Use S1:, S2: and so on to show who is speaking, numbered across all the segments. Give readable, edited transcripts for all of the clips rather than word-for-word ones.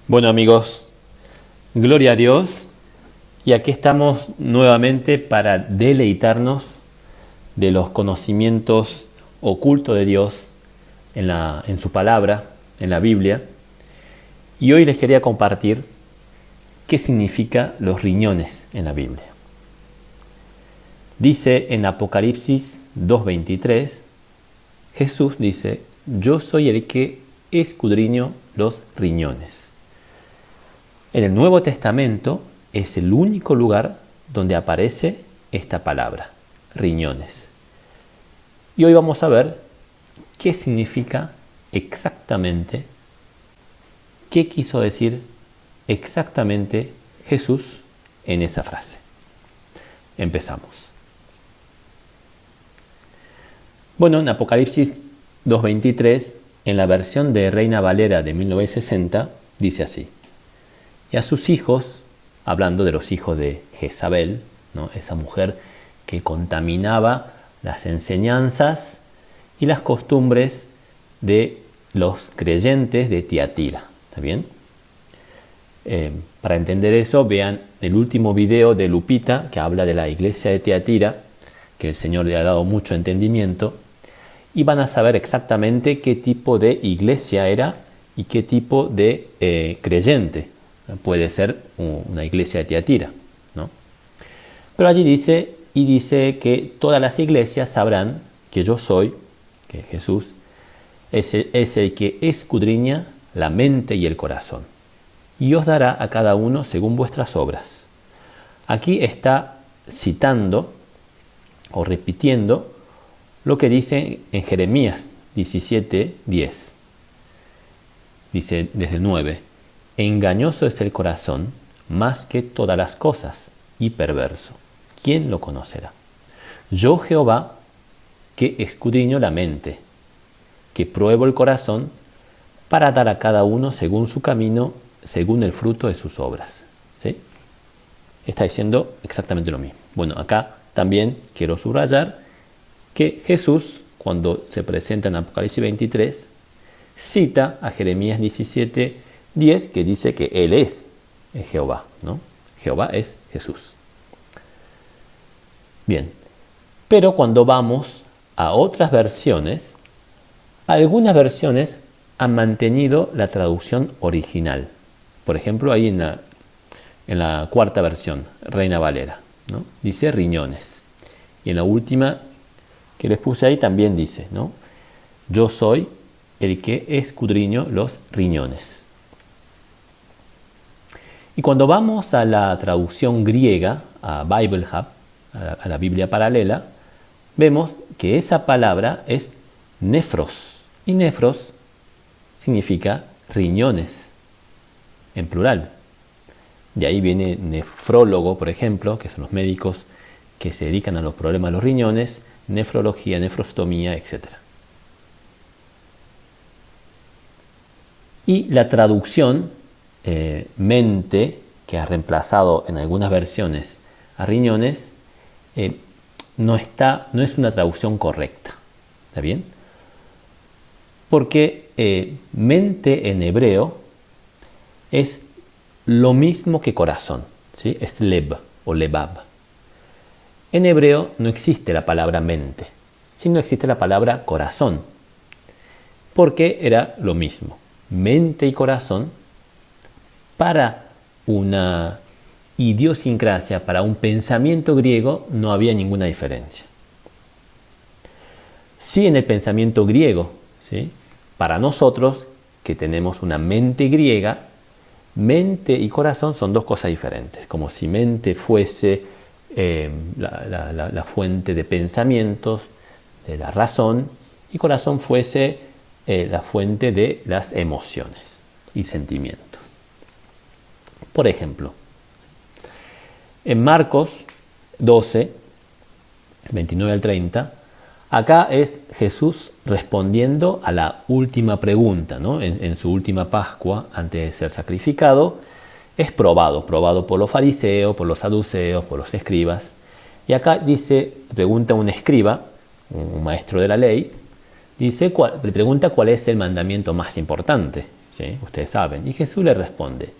S1: Bueno amigos, gloria a Dios, y aquí estamos nuevamente para deleitarnos de los conocimientos ocultos de Dios en su palabra, en la Biblia. Y hoy les quería compartir qué significa los riñones en la Biblia. Dice en Apocalipsis 2:23, Jesús dice: yo soy el que escudriño los riñones. En el Nuevo Testamento es el único lugar donde aparece esta palabra, riñones. Y hoy vamos a ver qué significa exactamente, qué quiso decir exactamente Jesús en esa frase. Empezamos. Bueno, en Apocalipsis 2:23, en la versión de Reina Valera de 1960, dice así: y a sus hijos, hablando de los hijos de Jezabel, ¿no? Esa mujer que contaminaba las enseñanzas y las costumbres de los creyentes de Tiatira. ¿Está bien? Para entender eso, vean el último video de Lupita, que habla de la iglesia de Tiatira, que el Señor le ha dado mucho entendimiento, y van a saber exactamente qué tipo de iglesia era y qué tipo de creyente puede ser una iglesia de Tiatira, ¿no? Pero allí dice que todas las iglesias sabrán que yo soy, que Jesús es el que escudriña la mente y el corazón, y os dará a cada uno según vuestras obras. Aquí está citando o repitiendo lo que dice en Jeremías 17:10. Dice desde el 9: engañoso es el corazón más que todas las cosas y perverso. ¿Quién lo conocerá? Yo, Jehová, que escudriño la mente, que pruebo el corazón para dar a cada uno según su camino, según el fruto de sus obras. ¿Sí? Está diciendo exactamente lo mismo. Bueno, acá también quiero subrayar que Jesús, cuando se presenta en Apocalipsis 23, cita a Jeremías 17:10, que dice que Él es Jehová, ¿no? Jehová es Jesús. Bien, pero cuando vamos a otras versiones, algunas versiones han mantenido la traducción original. Por ejemplo, ahí en la cuarta versión, Reina Valera, ¿no? Dice riñones. Y en la última que les puse ahí también dice, ¿no? Yo soy el que escudriño los riñones. Y cuando vamos a la traducción griega, a Bible Hub, a la Biblia paralela, vemos que esa palabra es nefros. Y nefros significa riñones, en plural. De ahí viene nefrólogo, por ejemplo, que son los médicos que se dedican a los problemas de los riñones, nefrología, nefrostomía, etc. Y la traducción mente, que ha reemplazado en algunas versiones a riñones, no es una traducción correcta. ¿Está bien? Porque mente en hebreo es lo mismo que corazón, ¿sí? Es leb o lebab. En hebreo no existe la palabra mente, sino existe la palabra corazón, porque era lo mismo. Mente y corazón, para una idiosincrasia, para un pensamiento griego, no había ninguna diferencia. Sí, en el pensamiento griego, ¿sí? Para nosotros, que tenemos una mente griega, mente y corazón son dos cosas diferentes, como si mente fuese la fuente de pensamientos, de la razón, y corazón fuese la fuente de las emociones y sentimientos. Por ejemplo, en Marcos 12, 29 al 30, acá es Jesús respondiendo a la última pregunta, ¿no? En su última Pascua, antes de ser sacrificado, es probado por los fariseos, por los saduceos, por los escribas. Y acá pregunta un escriba, un maestro de la ley, le pregunta cuál es el mandamiento más importante. ¿sí? Ustedes saben. Y Jesús le responde,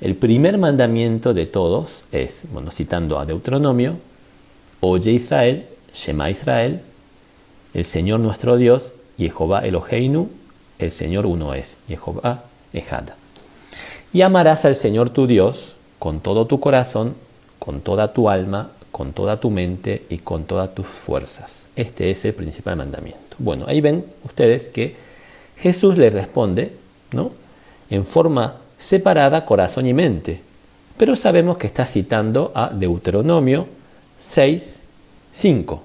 S1: el primer mandamiento de todos es, bueno, citando a Deuteronomio, oye Israel, Shema Israel, el Señor nuestro Dios, Jehová Eloheinu, el Señor uno es, Jehová Ejad. Y amarás al Señor tu Dios con todo tu corazón, con toda tu alma, con toda tu mente y con todas tus fuerzas. Este es el principal mandamiento. Bueno, ahí ven ustedes que Jesús le responde, ¿no?, en forma separada corazón y mente. Pero sabemos que está citando a Deuteronomio 6:5,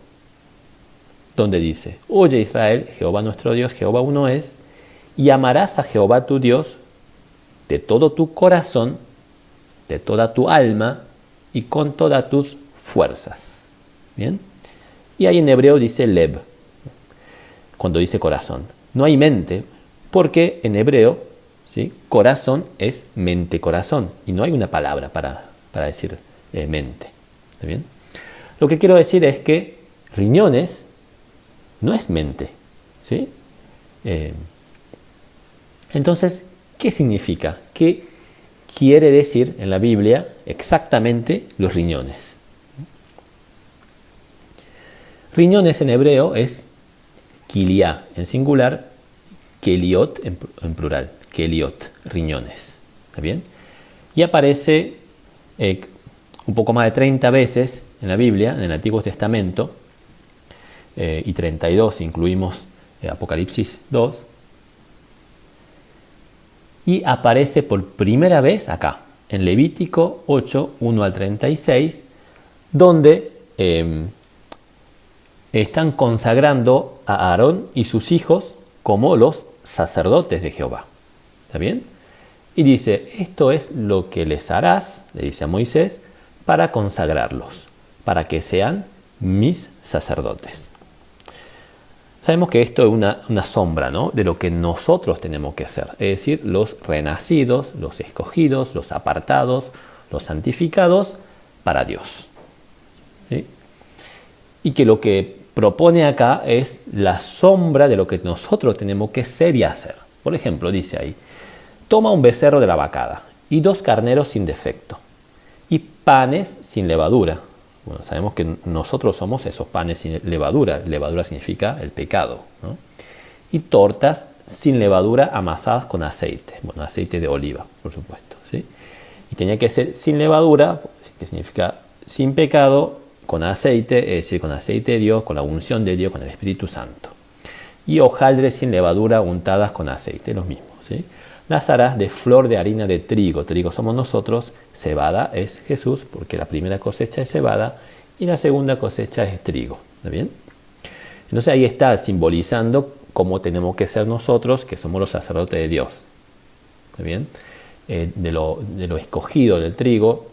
S1: donde dice, oye Israel, Jehová nuestro Dios, Jehová uno es, y amarás a Jehová tu Dios de todo tu corazón, de toda tu alma y con todas tus fuerzas. ¿Bien? Y ahí en hebreo dice lev, cuando dice corazón. No hay mente, porque en hebreo, ¿sí?, corazón es mente-corazón, y no hay una palabra para decir mente. ¿Está bien? Lo que quiero decir es que riñones no es mente, ¿sí? Entonces, ¿qué significa? ¿Qué quiere decir en la Biblia exactamente los riñones? Riñones en hebreo es kiliá en singular, keliot en plural, keliot, riñones. ¿Está bien? Y aparece un poco más de 30 veces en la Biblia, en el Antiguo Testamento, y 32 incluimos Apocalipsis 2, y aparece por primera vez acá, en Levítico 8, 1 al 36, donde están consagrando a Aarón y sus hijos como los sacerdotes de Jehová. ¿Está bien? Y dice, esto es lo que les harás, le dice a Moisés, para consagrarlos, para que sean mis sacerdotes. Sabemos que esto es una sombra, ¿no?, de lo que nosotros tenemos que ser, es decir, los renacidos, los escogidos, los apartados, los santificados para Dios. ¿Sí? Y que lo que propone acá es la sombra de lo que nosotros tenemos que ser y hacer. Por ejemplo, dice ahí, toma un becerro de la vacada y 2 carneros sin defecto y panes sin levadura. Bueno, sabemos que nosotros somos esos panes sin levadura. Levadura significa el pecado, ¿no? Y tortas sin levadura amasadas con aceite. Bueno, aceite de oliva, por supuesto, ¿sí? Y tenía que ser sin levadura, que significa sin pecado, con aceite, es decir, con aceite de Dios, con la unción de Dios, con el Espíritu Santo. Y hojaldres sin levadura untadas con aceite, lo mismo, ¿sí? Las harás de flor de harina de trigo. Trigo somos nosotros, cebada es Jesús, porque la primera cosecha es cebada y la segunda cosecha es trigo. ¿Está bien? Entonces ahí está simbolizando cómo tenemos que ser nosotros, que somos los sacerdotes de Dios. ¿Está bien? De lo escogido del trigo,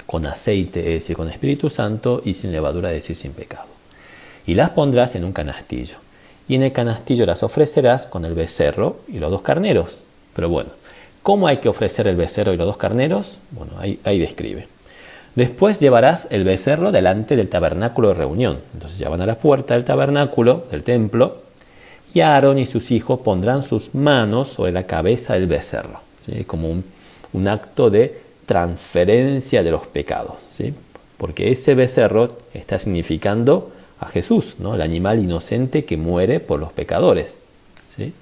S1: con aceite, es decir, con Espíritu Santo, y sin levadura, es decir, sin pecado. Y las pondrás en un canastillo. Y en el canastillo las ofrecerás con el becerro y los 2 carneros. Pero bueno, ¿cómo hay que ofrecer el becerro y los 2 carneros? Bueno, ahí describe. Después llevarás el becerro delante del tabernáculo de reunión. Entonces ya van a la puerta del tabernáculo, del templo, y Aarón y sus hijos pondrán sus manos sobre la cabeza del becerro, ¿sí?, como un acto de transferencia de los pecados, ¿sí?, porque ese becerro está significando a Jesús, ¿no?, el animal inocente que muere por los pecadores, ¿sí?,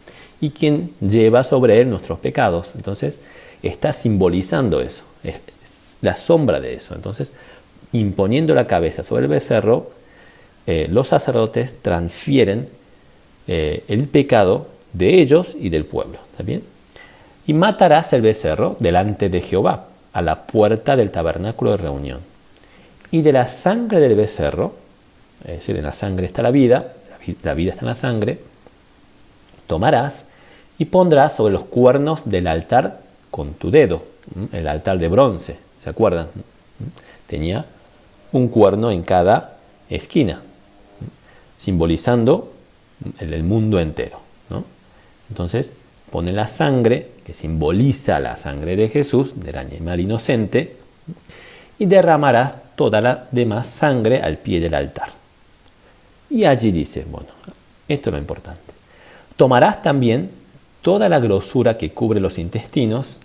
S1: y quien lleva sobre él nuestros pecados. Entonces está simbolizando eso, es la sombra de eso. Entonces, imponiendo la cabeza sobre el becerro, los sacerdotes transfieren el pecado de ellos y del pueblo. ¿Está bien? Y matarás el becerro delante de Jehová, a la puerta del tabernáculo de reunión. Y de la sangre del becerro, es decir, en la sangre está la vida está en la sangre, tomarás y pondrás sobre los cuernos del altar con tu dedo, el altar de bronce, ¿se acuerdan? Tenía un cuerno en cada esquina, simbolizando el mundo entero, ¿no? Entonces pone la sangre, que simboliza la sangre de Jesús, del animal inocente, y derramarás toda la demás sangre al pie del altar. Y allí dice, bueno, esto es lo importante. Tomarás también toda la grosura que cubre los intestinos,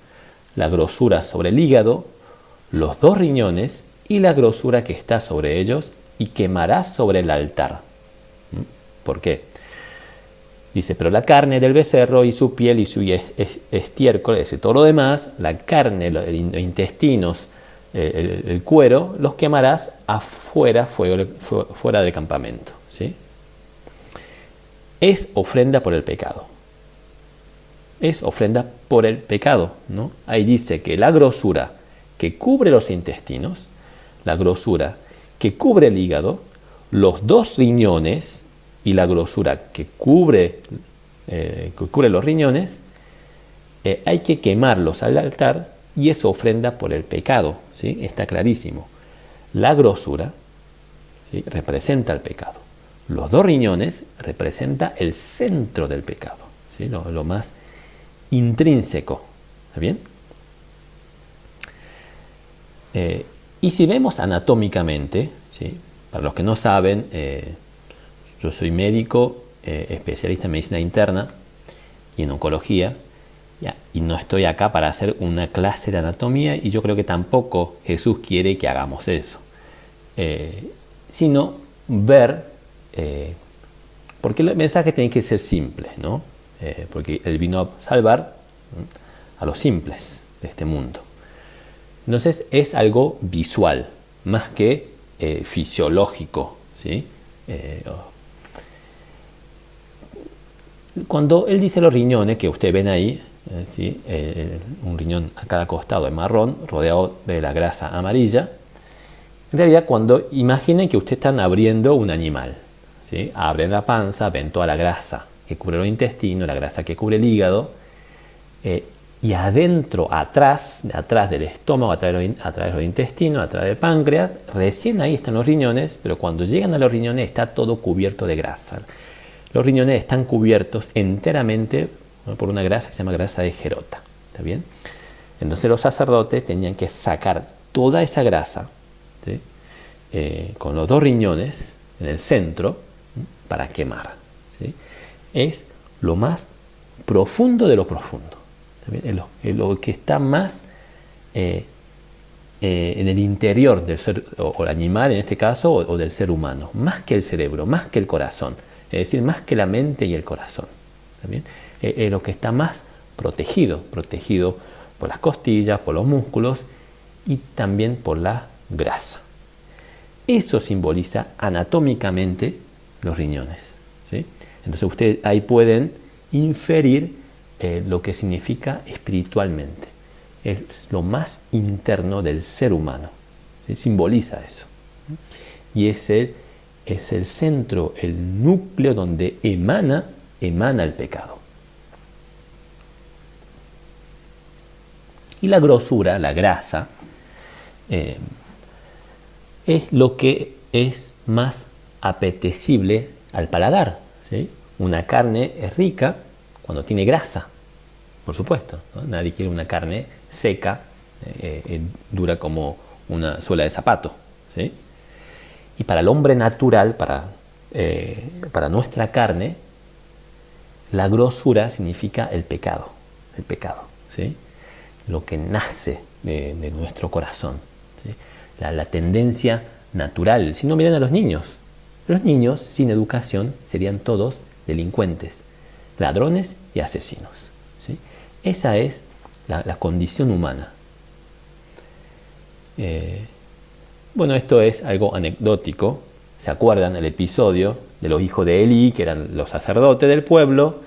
S1: la grosura sobre el hígado, los 2 riñones y la grosura que está sobre ellos, y quemarás sobre el altar. ¿Por qué? Dice, pero la carne del becerro y su piel y su estiércol, es decir, todo lo demás, la carne, los intestinos, el cuero, los quemarás afuera, fuera del campamento. ¿Sí? Es ofrenda por el pecado. Es ofrenda por el pecado, ¿no? Ahí dice que la grosura que cubre los intestinos, la grosura que cubre el hígado, los 2 riñones y la grosura que cubre los riñones, hay que quemarlos al altar, y es ofrenda por el pecado. ¿Sí? Está clarísimo. La grosura, ¿sí?, representa el pecado. Los 2 riñones representa el centro del pecado, ¿sí?, lo más intrínseco. ¿Está bien? Y si vemos anatómicamente, ¿sí?, para los que no saben, yo soy médico, especialista en medicina interna y en oncología, y no estoy acá para hacer una clase de anatomía, y yo creo que tampoco Jesús quiere que hagamos eso, sino ver, porque el mensaje tiene que ser simple, ¿no? Porque Él vino a salvar a los simples de este mundo. Entonces es algo visual, más que fisiológico, ¿sí? Cuando Él dice los riñones, que ustedes ven ahí, ¿sí?, un riñón a cada costado de marrón, rodeado de la grasa amarilla, en realidad, cuando imaginen que ustedes están abriendo un animal, ¿sí?, abren la panza, ven toda la grasa que cubre los intestinos, la grasa que cubre el hígado, y adentro, atrás del estómago, atrás de los intestinos, atrás del páncreas, recién ahí están los riñones, pero cuando llegan a los riñones está todo cubierto de grasa. Los riñones están cubiertos enteramente, ¿no?, por una grasa que se llama grasa de Gerota. ¿Está bien? Entonces los sacerdotes tenían que sacar toda esa grasa, ¿sí?, con los 2 riñones en el centro, ¿sí?, para quemar. ¿Sí? Es lo más profundo de lo profundo. ¿Está bien? Es lo que está más en el interior del ser, o el animal en este caso, o del ser humano, más que el cerebro, más que el corazón. Es decir, más que la mente y el corazón. ¿Está bien? Es lo que está más protegido por las costillas, por los músculos y también por la grasa. Eso simboliza anatómicamente los riñones. ¿Sí? Entonces ustedes ahí pueden inferir lo que significa espiritualmente. Es lo más interno del ser humano. ¿Sí? Simboliza eso. Y es el centro, el núcleo donde emana el pecado. Y la grosura, la grasa, es lo que es más apetecible al paladar. ¿Sí? Una carne es rica cuando tiene grasa, por supuesto, ¿no? Nadie quiere una carne seca, dura como una suela de zapato. ¿Sí? Y para el hombre natural, para nuestra carne, la grosura significa el pecado, ¿sí?, lo que nace de nuestro corazón, ¿sí?, la tendencia natural. Si no, miren a los niños sin educación serían todos delincuentes, ladrones y asesinos. ¿Sí? Esa es la condición humana. Bueno, esto es algo anecdótico. ¿Se acuerdan el episodio de los hijos de Elí, que eran los sacerdotes del pueblo?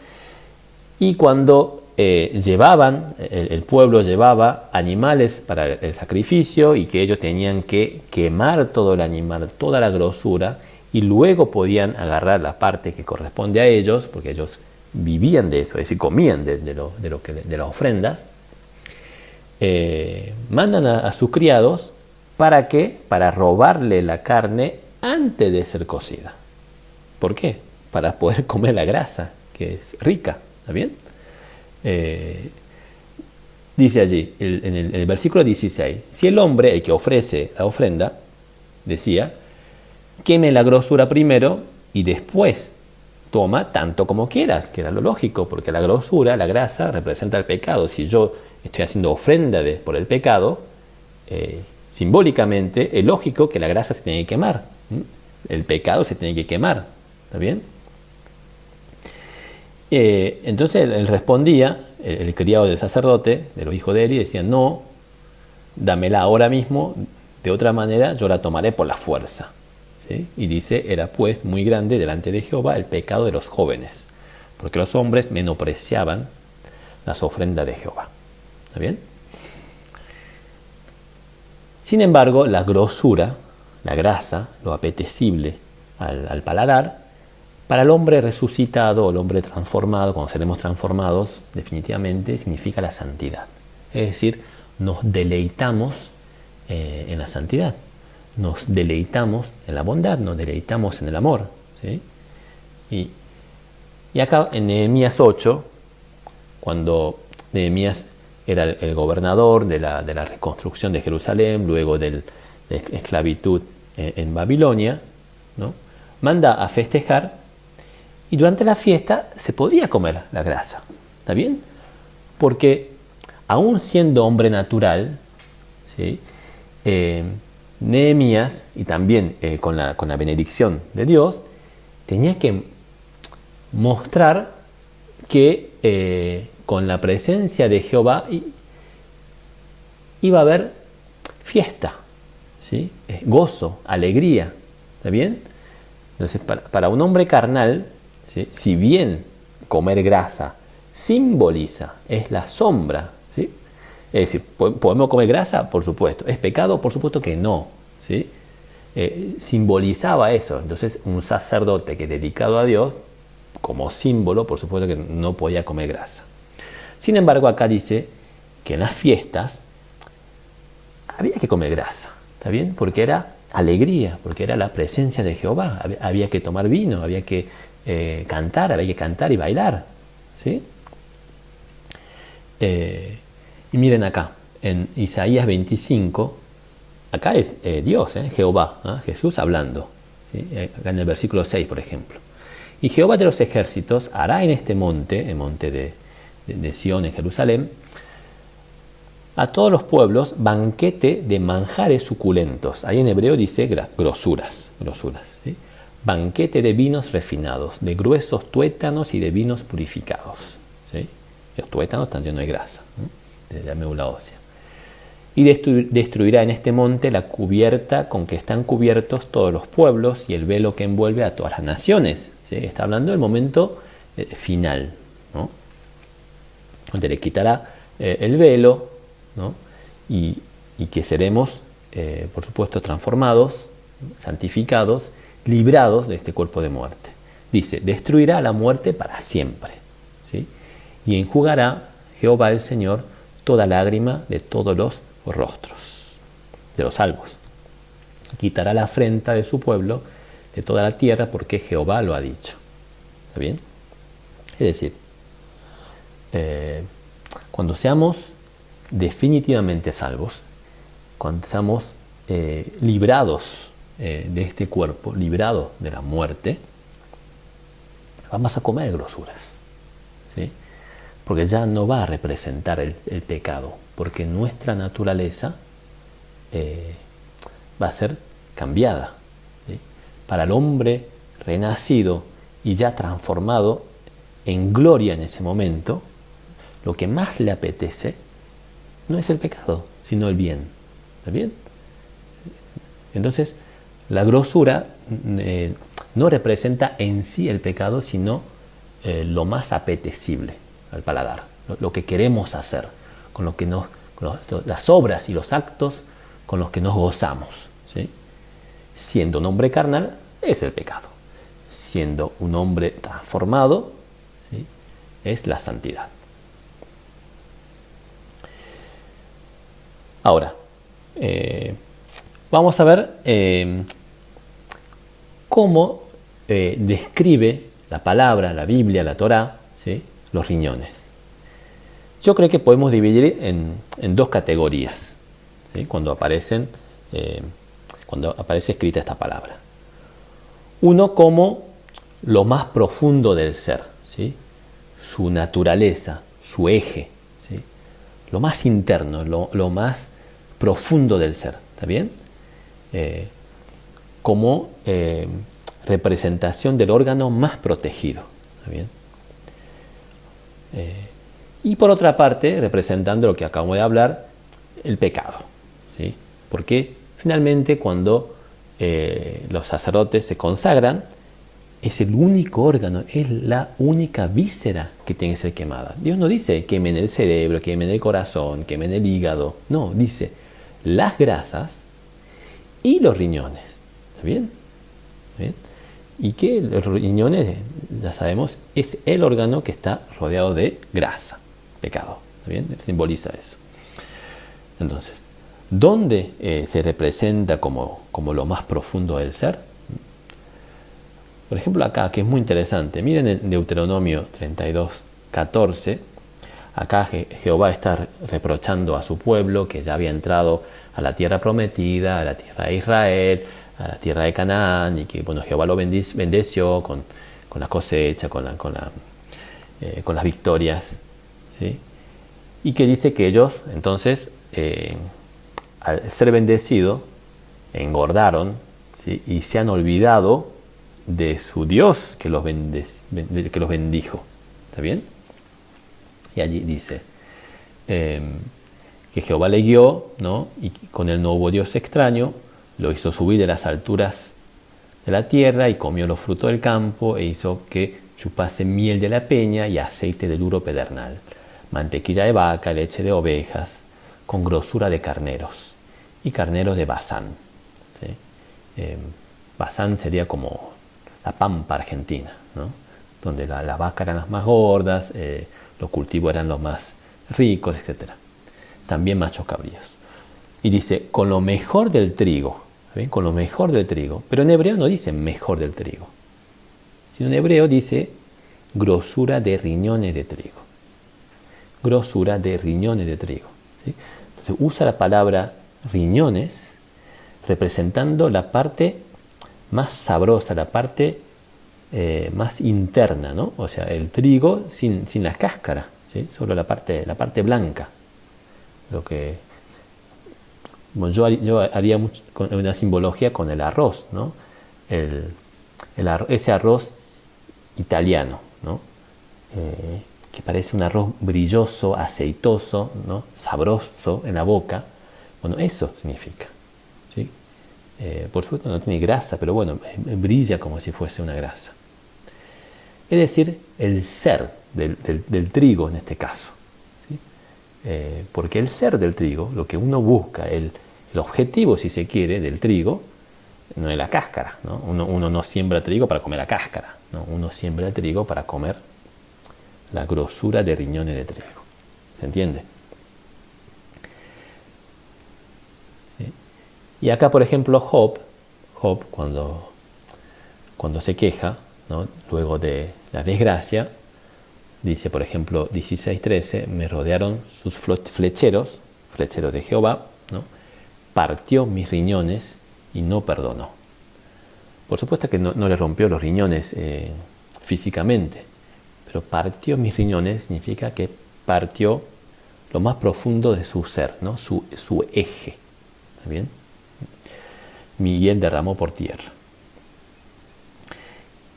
S1: Y cuando el pueblo llevaba animales para el sacrificio, y que ellos tenían que quemar todo el animal, toda la grosura, y luego podían agarrar la parte que corresponde a ellos, porque ellos vivían de eso, es decir, comían de las ofrendas, mandan a sus criados. ¿Para qué? Para robarle la carne antes de ser cocida. ¿Por qué? Para poder comer la grasa, que es rica. ¿Está bien? Dice allí, en el versículo 16, si el hombre, el que ofrece la ofrenda, decía, queme la grosura primero y después toma tanto como quieras, que era lo lógico, porque la grosura, la grasa, representa el pecado. Si yo estoy haciendo ofrenda por el pecado, simbólicamente es lógico que la grasa se tiene que quemar. El pecado se tiene que quemar. ¿Está bien? Entonces él respondía, el criado del sacerdote, de los hijos de Eli, decía: no, dámela ahora mismo, de otra manera yo la tomaré por la fuerza. ¿Sí? Y dice: era pues muy grande delante de Jehová el pecado de los jóvenes, porque los hombres menospreciaban las ofrendas de Jehová. ¿Está bien? Sin embargo, la grosura, la grasa, lo apetecible al paladar, para el hombre resucitado o el hombre transformado, cuando seremos transformados, definitivamente significa la santidad. Es decir, nos deleitamos en la santidad, nos deleitamos en la bondad, nos deleitamos en el amor. ¿Sí? Y acá en Nehemías 8, cuando Nehemías era el gobernador de la reconstrucción de Jerusalén, luego de la esclavitud en Babilonia, ¿no? Manda a festejar, y durante la fiesta se podía comer la grasa. ¿Está bien? Porque aún siendo hombre natural, ¿sí? Nehemías, y también con la benedicción de Dios, tenía que mostrar que con la presencia de Jehová iba a haber fiesta, ¿sí? Gozo, alegría. ¿Está bien? Entonces, para un hombre carnal, ¿sí? Si bien comer grasa simboliza, es la sombra, ¿sí? Es decir, ¿podemos comer grasa? Por supuesto. ¿Es pecado? Por supuesto que no, ¿sí? Simbolizaba eso. Entonces, un sacerdote que dedicado a Dios, como símbolo, por supuesto que no podía comer grasa. Sin embargo, acá dice que en las fiestas había que comer grasa, ¿está bien? Porque era alegría, porque era la presencia de Jehová. Había que tomar vino, había que cantar y bailar, ¿sí? Y miren acá, en Isaías 25, acá es Dios, Jehová, Jesús hablando, ¿sí? Acá en el versículo 6, por ejemplo. Y Jehová de los ejércitos hará en este monte, el monte de Sión en Jerusalén, a todos los pueblos banquete de manjares suculentos. Ahí en hebreo dice grosuras, ¿sí? Banquete de vinos refinados, de gruesos tuétanos y de vinos purificados, ¿sí? Los tuétanos están llenos de grasa, de la médula ósea. Y destruirá en este monte la cubierta con que están cubiertos todos los pueblos y el velo que envuelve a todas las naciones, ¿sí? Está hablando del momento final, ¿no? Donde le quitará el velo, ¿no? Y que seremos, por supuesto, transformados, santificados, librados de este cuerpo de muerte. Dice: destruirá la muerte para siempre, ¿sí? Y enjugará Jehová el Señor toda lágrima de todos los rostros de los salvos. Quitará la afrenta de su pueblo de toda la tierra, porque Jehová lo ha dicho. ¿Está bien? Es decir, cuando seamos definitivamente salvos, cuando seamos librados de este cuerpo, librados de la muerte, vamos a comer grosuras, ¿sí? Porque ya no va a representar el pecado, porque nuestra naturaleza va a ser cambiada, ¿sí? Para el hombre renacido y ya transformado en gloria en ese momento, lo que más le apetece no es el pecado, sino el bien. ¿Está bien? Entonces, la grosura no representa en sí el pecado, sino lo más apetecible al paladar, lo que queremos hacer, con lo que las obras y los actos con los que nos gozamos, ¿sí? Siendo un hombre carnal, es el pecado. Siendo un hombre transformado, ¿sí? Es la santidad. Ahora, vamos a ver cómo describe la palabra, la Biblia, la Torá, ¿sí? Los riñones. Yo creo que podemos dividir en dos categorías, ¿sí? Cuando aparece escrita esta palabra. Uno, como lo más profundo del ser, ¿sí? Su naturaleza, su eje, ¿sí? Lo más interno, lo más profundo del ser, ¿está bien? Como representación del órgano más protegido, ¿está bien? Y por otra parte, representando lo que acabamos de hablar, el pecado, ¿sí? Porque finalmente cuando los sacerdotes se consagran, es el único órgano, es la única víscera que tiene que ser quemada. Dios no dice quemen el cerebro, quemen el corazón, quemen el hígado. No, dice las grasas y los riñones. ¿Está bien? ¿Está bien? Y que los riñones, ya sabemos, es el órgano que está rodeado de grasa, pecado. ¿Está bien? Simboliza eso. Entonces, ¿dónde se representa como lo más profundo del ser? Por ejemplo acá, que es muy interesante, miren en Deuteronomio 32:14, acá Jehová está reprochando a su pueblo que ya había entrado a la tierra prometida, a la tierra de Israel, a la tierra de Canaán, y que bueno, Jehová lo bendeció con la cosecha, con las victorias, ¿sí? Y que dice que ellos entonces, al ser bendecidos, engordaron, ¿sí? Y se han olvidado de su Dios que los bendijo. ¿Está bien? Y allí dice que Jehová le guió, ¿no? Y con él no hubo Dios extraño, lo hizo subir de las alturas de la tierra y comió los frutos del campo e hizo que chupase miel de la peña y aceite del duro pedernal, mantequilla de vaca, leche de ovejas, con grosura de carneros y carneros de Basán, ¿sí? Basán sería como la pampa argentina, ¿no? Donde las vacas eran las más gordas, los cultivos eran los más ricos, etc. También machos cabríos. Y dice, con lo mejor del trigo, ¿ven? Con lo mejor del trigo. Pero en hebreo no dice mejor del trigo, sino en hebreo dice grosura de riñones de trigo. Grosura de riñones de trigo, ¿sí? Entonces usa la palabra riñones representando la parte más sabrosa, la parte más interna, ¿no? O sea, el trigo sin la cáscara, ¿sí? Solo la parte blanca. Lo que yo haría una simbología con el arroz, ¿no? Ese arroz italiano, ¿no? Que parece un arroz brilloso, aceitoso, ¿no? Sabroso en la boca. Bueno, eso significa, ¿sí? Por supuesto no tiene grasa, pero bueno, brilla como si fuese una grasa. Es decir, el ser del trigo en este caso, ¿sí? Porque el ser del trigo, lo que uno busca, el objetivo, si se quiere, del trigo, no es la cáscara, ¿no? Uno no siembra trigo para comer la cáscara, ¿no? Uno siembra el trigo para comer la grosura de riñones de trigo. ¿Se entiende? Y acá, por ejemplo, Job cuando se queja, ¿no? Luego de la desgracia, dice, por ejemplo, 16:13, me rodearon sus flecheros de Jehová, ¿no? Partió mis riñones y no perdonó. Por supuesto que no le rompió los riñones físicamente, pero partió mis riñones significa que partió lo más profundo de su ser, ¿no? Su eje. ¿Está bien? Miguel derramó por tierra.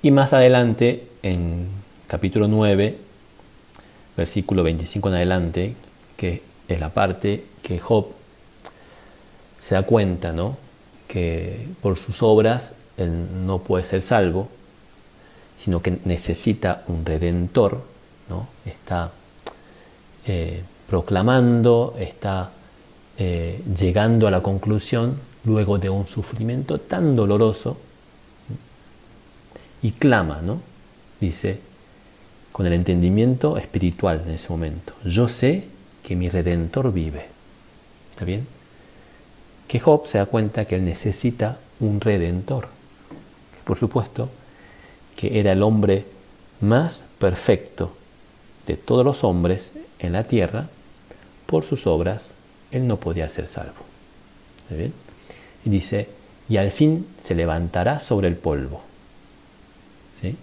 S1: Y más adelante, en capítulo 9, versículo 25 en adelante, que es la parte que Job se da cuenta, ¿no? Que por sus obras él no puede ser salvo, sino que necesita un redentor, ¿no? Está proclamando, está llegando a la conclusión luego de un sufrimiento tan doloroso, y clama, ¿no? Dice, con el entendimiento espiritual en ese momento, yo sé que mi Redentor vive. ¿Está bien? Que Job se da cuenta que él necesita un Redentor. Por supuesto, que era el hombre más perfecto de todos los hombres en la tierra. Por sus obras, él no podía ser salvo. ¿Está bien? Y dice, y al fin se levantará sobre el polvo. ¿Sí?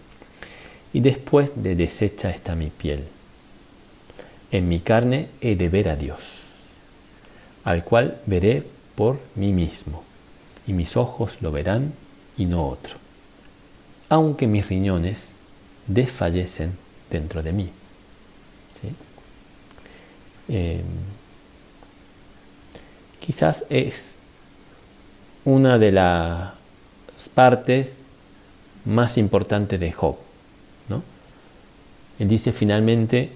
S1: y después de deshecha está mi piel. En mi carne he de ver a Dios, al cual veré por mí mismo, y mis ojos lo verán y no otro, aunque mis riñones desfallecen dentro de mí. ¿Sí? Quizás es una de las partes más importantes de Job, ¿no? Él dice finalmente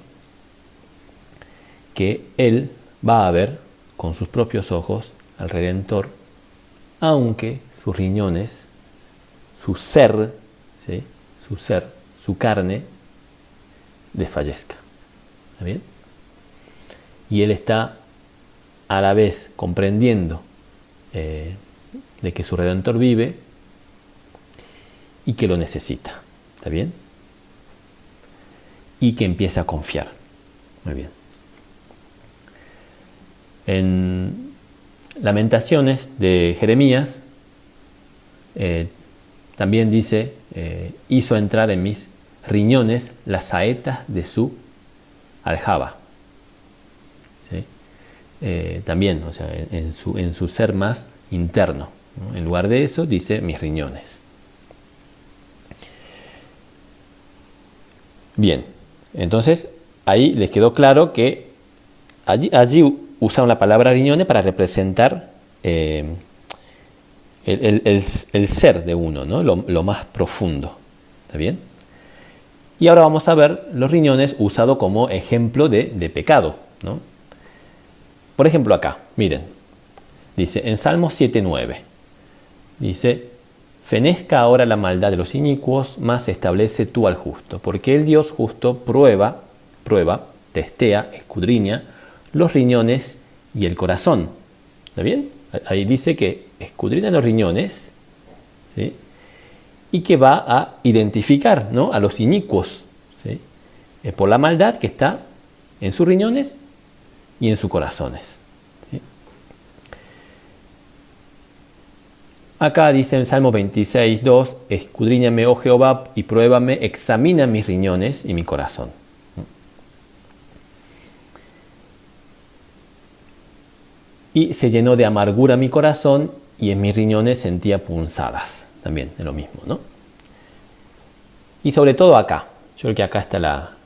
S1: que él va a ver con sus propios ojos al Redentor, aunque sus riñones, su ser, ¿sí? Su carne, desfallezca. ¿Está bien? Y él está a la vez comprendiendo de que su Redentor vive y que lo necesita. ¿Está bien? Y que empieza a confiar. Muy bien. En Lamentaciones de Jeremías también dice, hizo entrar en mis riñones las saetas de su aljaba. ¿Sí? También, o sea, en su ser más interno, ¿no? En lugar de eso dice mis riñones. Bien, entonces ahí les quedó claro que allí usaron la palabra riñones para representar el ser de uno, ¿no? Lo más profundo. ¿Está bien? Y ahora vamos a ver los riñones usados como ejemplo de pecado, ¿no? Por ejemplo acá, miren, dice en Salmos 7:9, dice, fenezca ahora la maldad de los inicuos, mas establece tú al justo, porque el Dios justo prueba, testea, escudriña los riñones y el corazón. ¿Está bien? Ahí dice que escudriña los riñones, ¿sí? Y que va a identificar, ¿no?, a los inicuos, ¿sí? Por la maldad que está en sus riñones y en sus corazones. ¿Sí? Acá dice en Salmo 26:2, escudriñame, oh Jehová, y pruébame, examina mis riñones y mi corazón. Y se llenó de amargura mi corazón, y en mis riñones sentía punzadas. También es lo mismo, ¿no? Y sobre todo acá, yo creo que acá está la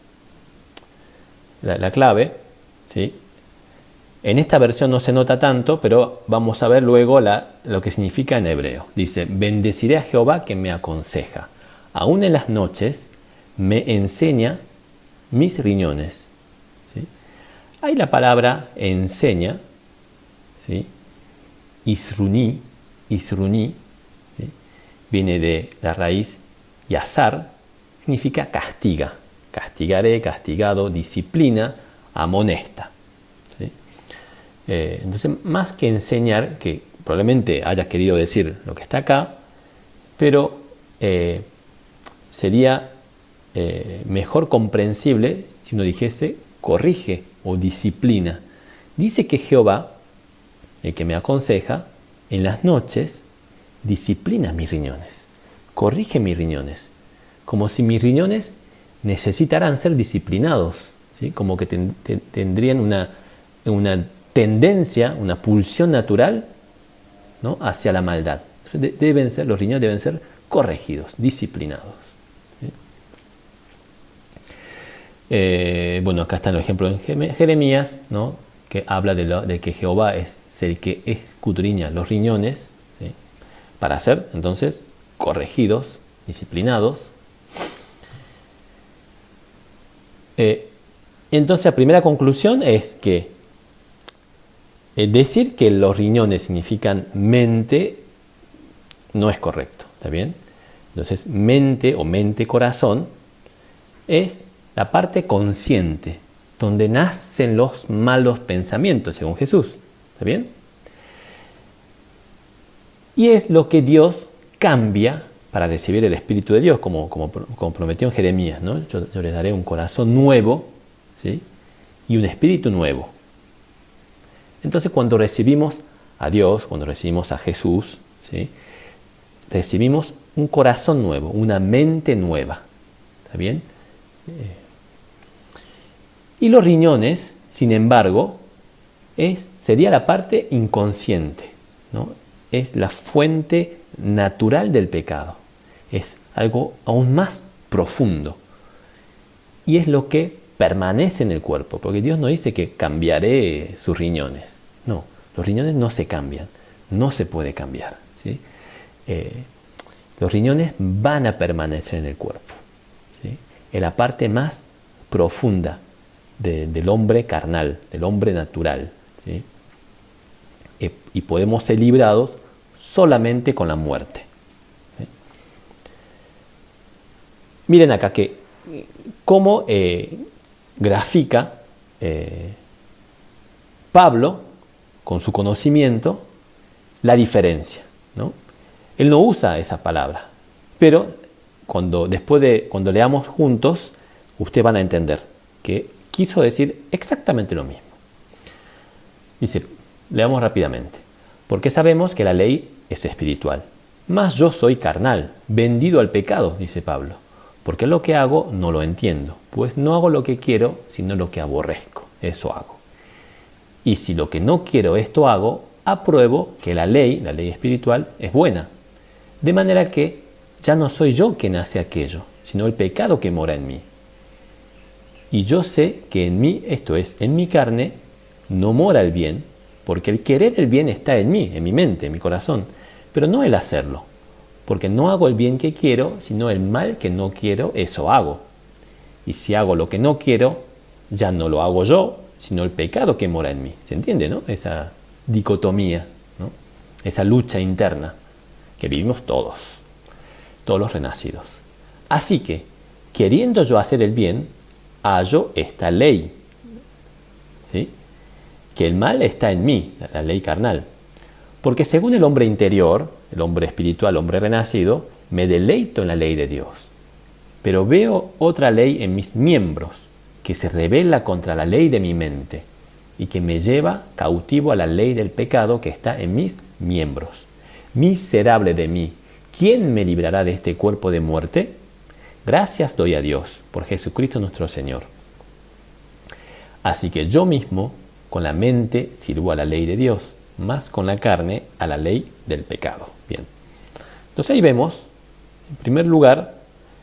S1: clave, ¿sí? En esta versión no se nota tanto, pero vamos a ver luego lo que significa en hebreo. Dice, bendeciré a Jehová que me aconseja. Aún en las noches me enseña mis riñones. ¿Sí? Hay la palabra enseña, ¿sí? Isruní, ¿sí? Viene de la raíz yazar, significa castiga. Castigaré, castigado, disciplina, amonesta. ¿Sí? Entonces, más que enseñar, que probablemente haya querido decir lo que está acá, pero sería mejor comprensible si uno dijese corrige o disciplina. Dice que Jehová, el que me aconseja, en las noches disciplina mis riñones, corrige mis riñones, como si mis riñones necesitaran ser disciplinados, ¿sí? Como que tendrían una tendencia, una pulsión natural, ¿no?, hacia la maldad. Los riñones deben ser corregidos, disciplinados. ¿Sí? Bueno, acá está el ejemplo en Jeremías, ¿no?, que habla de que Jehová es el que escudriña los riñones, ¿sí?, para ser entonces corregidos, disciplinados. Entonces la primera conclusión es que decir que los riñones significan mente no es correcto, ¿está bien? Entonces mente o mente-corazón es la parte consciente, donde nacen los malos pensamientos, según Jesús, ¿está bien? Y es lo que Dios cambia para recibir el Espíritu de Dios, como prometió en Jeremías, ¿no? Yo les daré un corazón nuevo, ¿sí?, y un espíritu nuevo. Entonces, cuando recibimos a Dios, cuando recibimos a Jesús, ¿sí?, recibimos un corazón nuevo, una mente nueva. ¿Está bien? Y los riñones, sin embargo, sería la parte inconsciente, ¿no? Es la fuente natural del pecado. Es algo aún más profundo. Y es lo que permanece en el cuerpo, porque Dios no dice que cambiaré sus riñones. No, los riñones no se cambian, no se puede cambiar, ¿sí? Los riñones van a permanecer en el cuerpo, ¿sí? En la parte más profunda del hombre carnal, del hombre natural, ¿sí? Y podemos ser librados solamente con la muerte, ¿sí? Miren acá que cómo grafica Pablo, con su conocimiento, la diferencia, ¿no? Él no usa esa palabra, pero cuando leamos juntos, ustedes van a entender que quiso decir exactamente lo mismo. Dice, leamos rápidamente. Porque sabemos que la ley es espiritual, mas yo soy carnal, vendido al pecado, dice Pablo. Porque lo que hago no lo entiendo, pues no hago lo que quiero, sino lo que aborrezco, eso hago. Y si lo que no quiero esto hago, apruebo que la ley espiritual, es buena. De manera que ya no soy yo quien hace aquello, sino el pecado que mora en mí. Y yo sé que en mí, esto es, en mi carne, no mora el bien, porque el querer el bien está en mí, en mi mente, en mi corazón, pero no el hacerlo, porque no hago el bien que quiero, sino el mal que no quiero, eso hago. Y si hago lo que no quiero, ya no lo hago yo, sino el pecado que mora en mí. ¿Se entiende, no? Esa dicotomía, ¿no? Esa lucha interna que vivimos todos los renacidos. Así que, queriendo yo hacer el bien, hallo esta ley, ¿sí? Que el mal está en mí, la ley carnal. Porque según el hombre interior, el hombre espiritual, el hombre renacido, me deleito en la ley de Dios. Pero veo otra ley en mis miembros, que se rebela contra la ley de mi mente y que me lleva cautivo a la ley del pecado que está en mis miembros. Miserable de mí, ¿quién me librará de este cuerpo de muerte? Gracias doy a Dios por Jesucristo nuestro Señor. Así que yo mismo, con la mente, sirvo a la ley de Dios, más con la carne a la ley del pecado. Bien. Entonces ahí vemos, en primer lugar,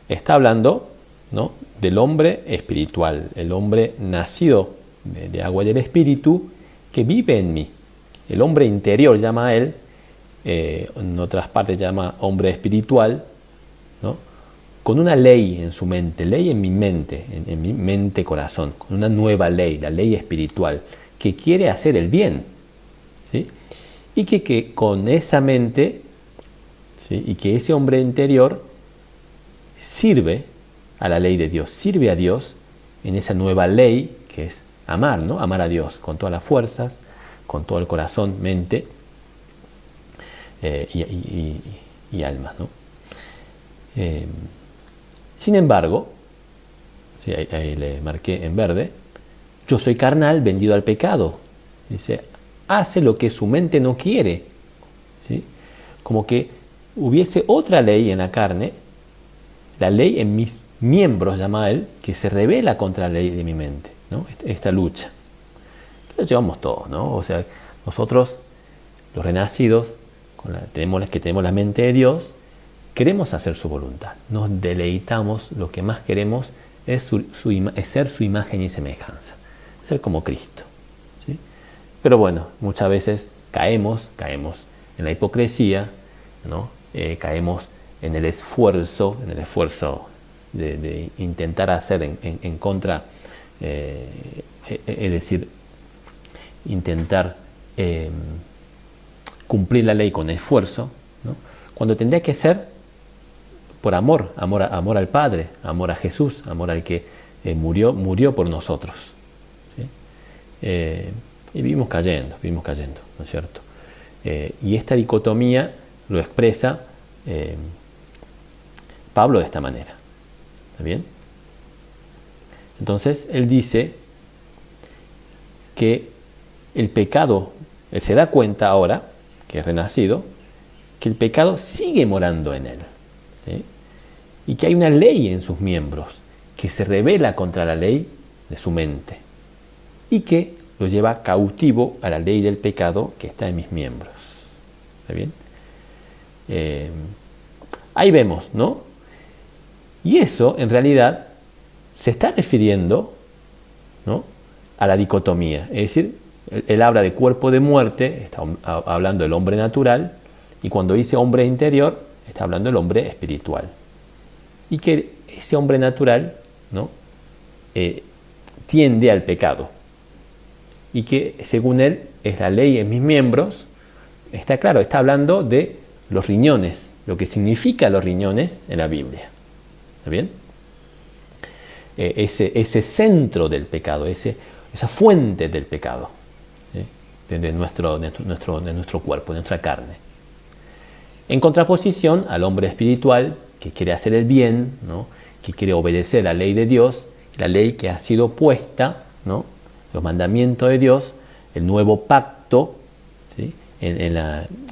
S1: está hablando, ¿no?, del hombre espiritual, el hombre nacido de agua y del espíritu que vive en mí. El hombre interior llama a él, en otras partes llama hombre espiritual, ¿no?, con una ley en su mente, ley en mi mente corazón, con una nueva ley, la ley espiritual, que quiere hacer el bien, ¿sí? Y que con esa mente, ¿sí?, y que ese hombre interior sirve a la ley de Dios, sirve a Dios en esa nueva ley que es amar, ¿no? Amar a Dios con todas las fuerzas, con todo el corazón, mente y alma, ¿no? Sin embargo, ¿sí?, ahí le marqué en verde, yo soy carnal, vendido al pecado. Dice, hace lo que su mente no quiere, ¿sí? Como que hubiese otra ley en la carne, la ley en mis miembros, llama él, que se rebela contra la ley de mi mente, ¿no? Esta lucha. Lo llevamos todos, ¿no? O sea, nosotros, los renacidos, que tenemos la mente de Dios, queremos hacer su voluntad. Nos deleitamos, lo que más queremos es ser su imagen y semejanza, ser como Cristo, ¿sí? Pero bueno, muchas veces caemos en la hipocresía, ¿no? Caemos en el esfuerzo de intentar hacer en contra, es decir, intentar cumplir la ley con esfuerzo, ¿no?, cuando tendría que ser por amor al Padre, amor a Jesús, amor al que murió por nosotros, ¿sí? Y vivimos cayendo, ¿no es cierto? Y esta dicotomía lo expresa Pablo de esta manera. ¿Está bien? Entonces él dice que el pecado, él se da cuenta ahora, que es renacido, que el pecado sigue morando en él, ¿sí?, y que hay una ley en sus miembros que se rebela contra la ley de su mente y que lo lleva cautivo a la ley del pecado que está en mis miembros. ¿Está bien? Ahí vemos, ¿no? Y eso, en realidad, se está refiriendo, ¿no?, a la dicotomía. Es decir, él habla de cuerpo de muerte, está hablando del hombre natural, y cuando dice hombre interior, está hablando del hombre espiritual. Y que ese hombre natural, ¿no?, tiende al pecado. Y que, según él, es la ley en mis miembros. Está claro, está hablando de los riñones, lo que significa los riñones en la Biblia. ¿Está bien? Ese centro del pecado, esa fuente del pecado, ¿sí?, de nuestro cuerpo, de nuestra carne. En contraposición al hombre espiritual que quiere hacer el bien, ¿no?, que quiere obedecer la ley de Dios, la ley que ha sido puesta, ¿no?, los mandamientos de Dios, el nuevo pacto, ¿sí?, en